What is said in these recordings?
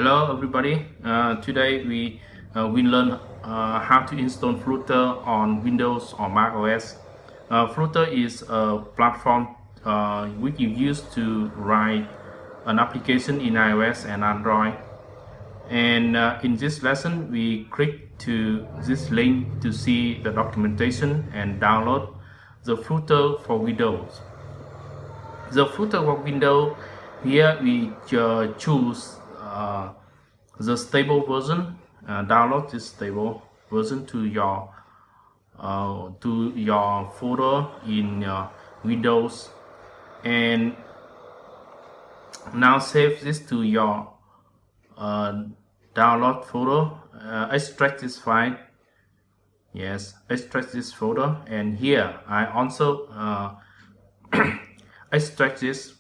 Hello everybody. Today we learn how to install Flutter on Windows or macOS. Flutter is a platform which you use to write an application in iOS and Android. And in this lesson, we click to this link to see the documentation and download the Flutter for Windows. The Flutter for Windows, here we choose the stable version. Download this stable version to your folder in Windows, and now save this to your download folder. Extract this file. Yes, extract this folder, and here I also extract this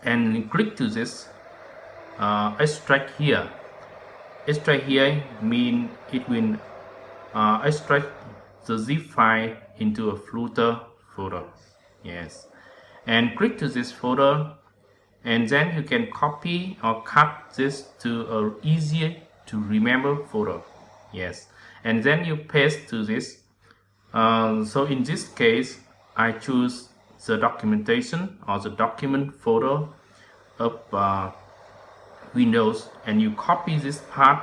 and click to this extract here. Extract here mean it will extract the zip file into a Flutter folder. Yes, and click to this folder, and then you can copy or cut this to a easier to remember folder. Yes, and then you paste to this. So in this case, I choose the documentation or the document folder of Windows, and you copy this part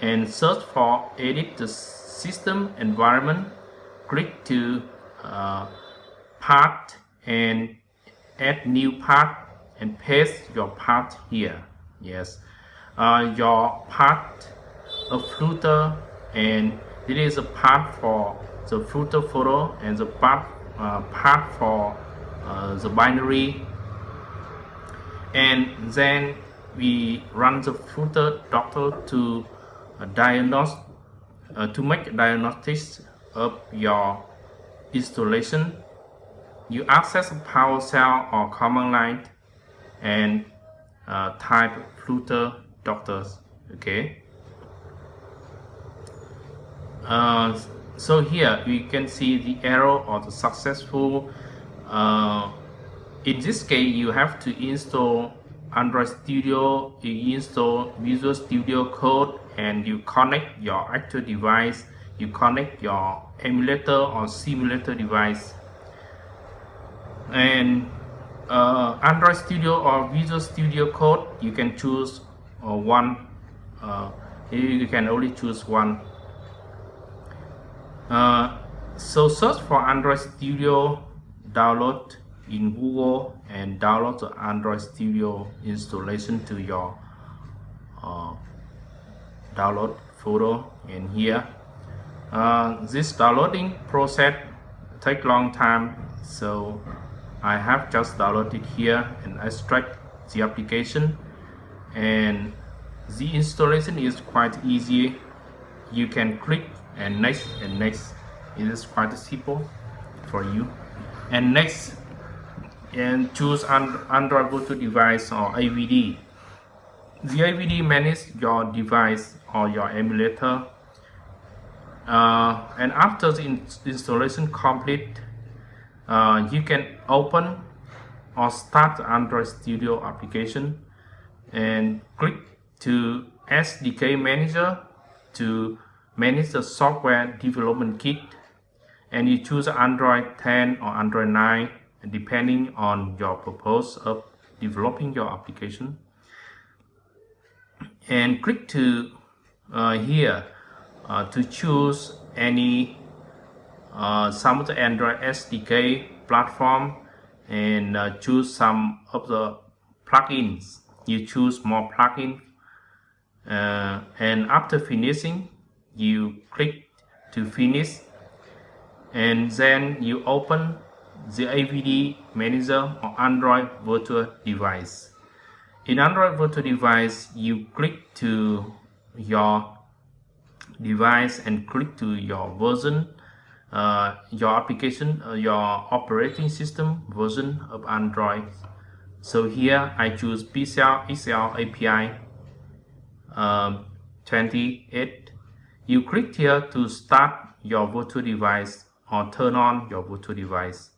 and search for edit the system environment. Click to part and add new part and paste your part here. Yes, your part of Flutter, and it is a part for the Flutter folder and the part for the binary. And then we run the Flutter doctor to diagnose to make diagnostics of your installation. You access PowerShell or command line and type Flutter doctors. Okay. So here you can see the error or the successful. In this case, you have to install Android Studio, you install Visual Studio Code, and you connect your actual device, you connect your emulator or simulator device. And Android Studio or Visual Studio Code, you can choose one. You can only choose one. So search for Android Studio, download in Google, and download the Android Studio installation to your download folder. And here this downloading process take long time, so I have just downloaded here and extract the application, and the installation is quite easy. You can click and next and next. It is quite simple for you. And next, and choose Android virtual device or AVD. The AVD manages your device or your emulator. And after the installation complete, you can open or start the Android Studio application and click to SDK Manager to manage the software development kit, and you choose Android 10 or Android 9 depending on your purpose of developing your application. And click to here to choose any some of the Android SDK platform, and choose some of the plugins. You choose more plugins, and after finishing, you click to finish, and then you open the AVD Manager or Android Virtual Device. In Android Virtual Device, you click to your device and click to your version, your application, your operating system version of Android. So here I choose PCL XL API 28. You click here to start your virtual device or turn on your virtual device,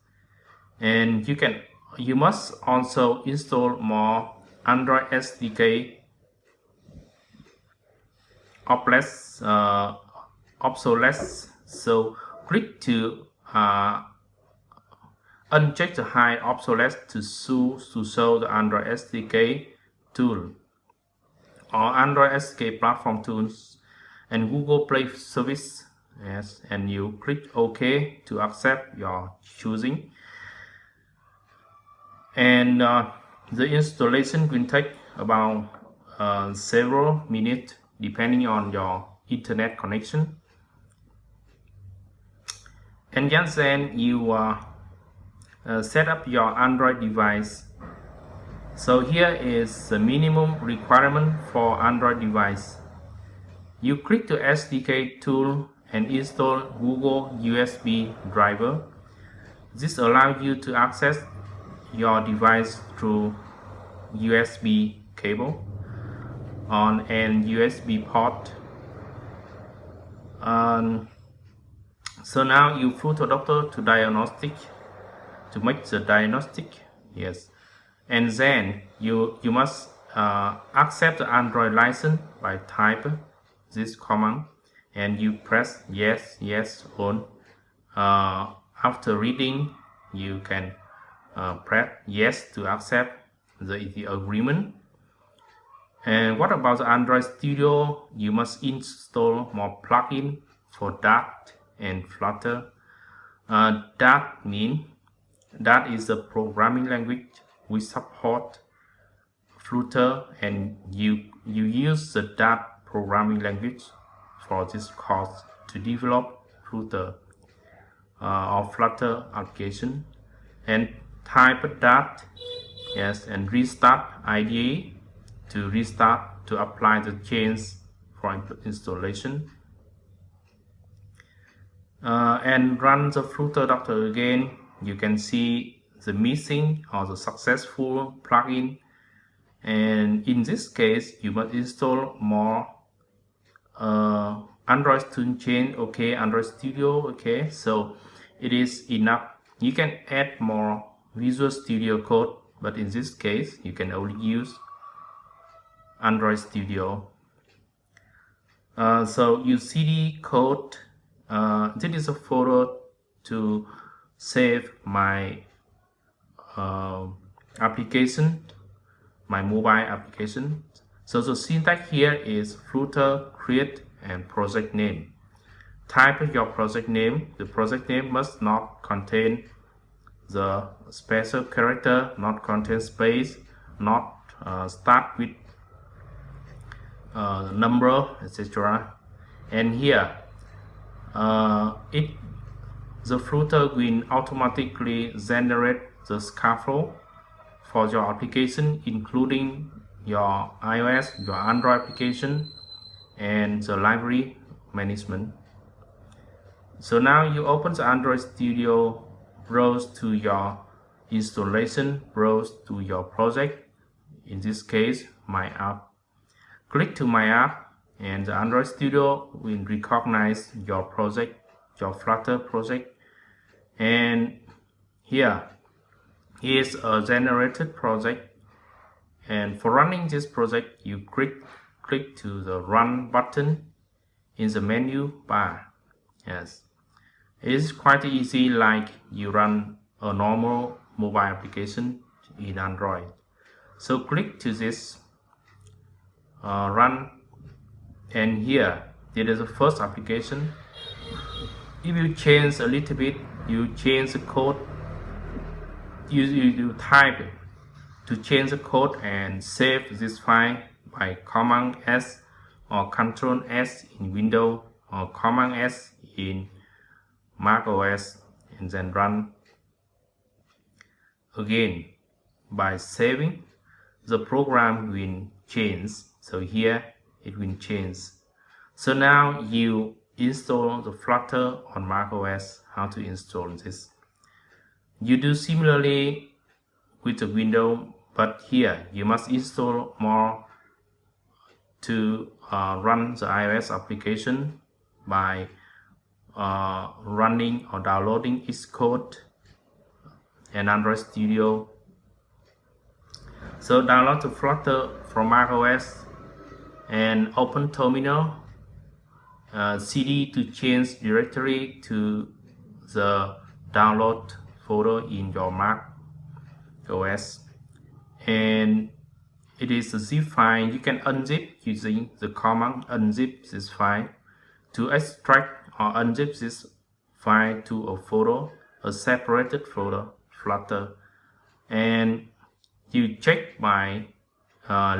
and you must also install more Android SDK obsolete. So click to uncheck the hide obsolete to show the Android SDK tool or Android SDK platform tools and Google Play service. Yes, and you click OK to accept your choosing. And the installation will take about several minutes depending on your internet connection. And just then you set up your Android device. So here is the minimum requirement for Android device. You click the SDK tool and install Google USB driver. This allows you to access your device through USB cable on an USB port. So now you Flutter Doctor to make the diagnostic. Yes, and then you must accept the Android license by type this command and you press yes on. After reading, you can press yes to accept the agreement. And what about the Android Studio? You must install more plugins for Dart and Flutter. Dart is a programming language we support Flutter, and you use the Dart programming language for this course to develop Flutter or Flutter application. And type Dart, yes, and restart IDE to apply the change for installation. And run the Flutter Doctor again. You can see the missing or the successful plugin, and in this case you must install more Android Tune Chain. Okay, Android Studio. Okay, so it is enough. You can add more Visual Studio Code, but in this case you can only use Android Studio. So you CD code. This is a photo to save my application, my mobile application. So the syntax here is Flutter create and project name. Type your project name. The project name must not contain the special character, not contain space, not start with number, etc. And here the Flutter will automatically generate the scaffold for your application, including your iOS, your Android application, and the library management. So now you open the Android Studio, browse to your installation, browse to your project, in this case my app. Click to my app and the Android Studio will recognize your project, your Flutter project. And here is a generated project, and for running this project you click to the run button in the menu bar. Yes, it is quite easy, like you run a normal mobile application in Android. So click to this run, and here there is the first application. If you change a little bit, you change the code, you type it to change the code and save this file by Command S or Control S in Windows or Command S in MacOS, and then run again. By saving, the program will change. So here it will change. So now you install the Flutter on macOS. How to install this? You do similarly with the Windows, but here you must install more to run the iOS application by running or downloading its code and Android Studio. So download the Flutter from macOS and open terminal, cd to change directory to the download folder in your macOS, and it is a zip file. You can unzip using the command unzip this file to extract or unzip this file to a folder, a separated folder, Flutter, and you check my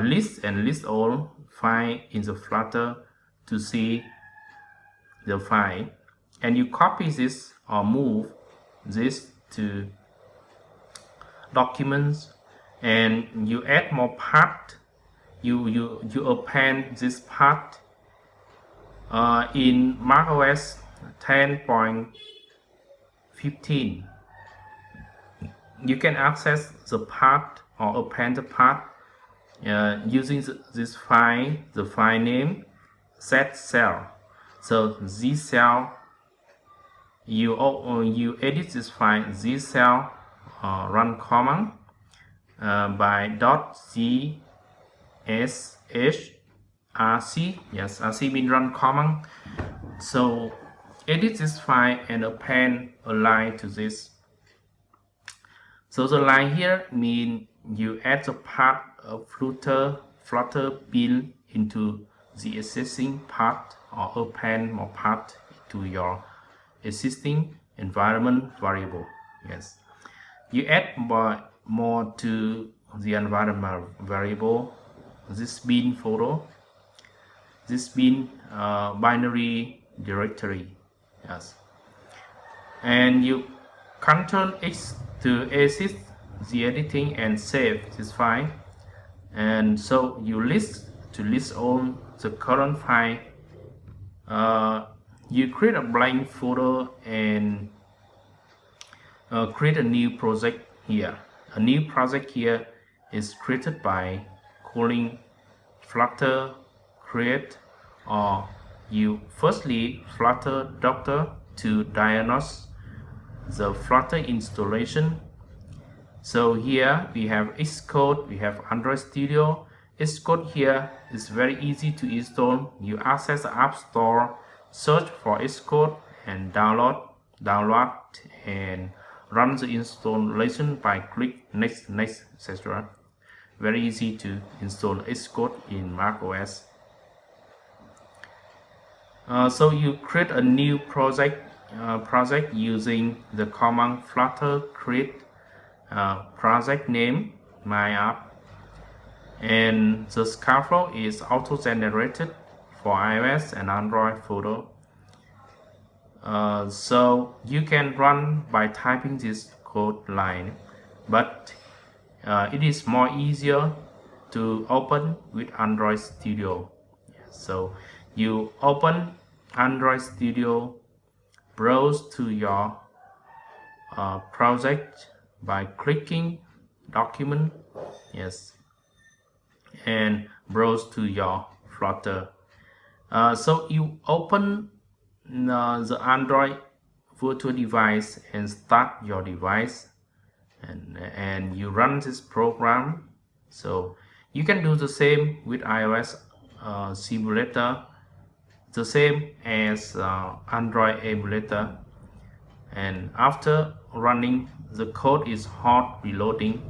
list and list all file in the Flutter to see the file, and you copy this or move this to documents, and you add more part. You append this part in macOS 10.15. You can access the part or append the part using this file, the file name set cell. So this cell, you edit this file, this cell run command by .cshrc. Yes, rc means run command. So edit this file and append a line to this. So the line here means you add the part of Flutter build into the existing part or append more part to your existing environment variable. Yes, you add more to the environment variable, this bin folder, this bin binary directory. Yes, and you Ctrl X to exit the editing and save this file. And so you list all the current file. You create a blank folder and create a new project here. A new project here is created by calling Flutter create, or you firstly Flutter Doctor to diagnose the Flutter installation. So here we have Xcode, we have Android Studio. Xcode here is very easy to install. You access the App Store, search for Xcode and download and run the installation by click next, etc. Very easy to install Xcode in macOS. So you create a new project using the command Flutter create project name my app, and the scaffold is auto generated for iOS and Android folder. So you can run by typing this code line, but it is more easier to open with Android Studio. So you open Android Studio, browse to your project by clicking document, yes, and browse to your Flutter. So you open the Android virtual device and start your device, and you run this program. So you can do the same with iOS simulator, the same as Android emulator. And after running, the code is hot reloading.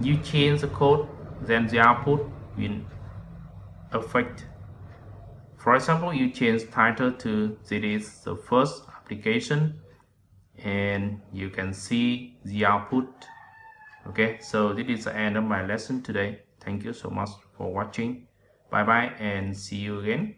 You change the code, then the output will affect. For example, you change title to this is the first application, and you can see the output. Okay, so this is the end of my lesson today. Thank you so much for watching. Bye bye and see you again.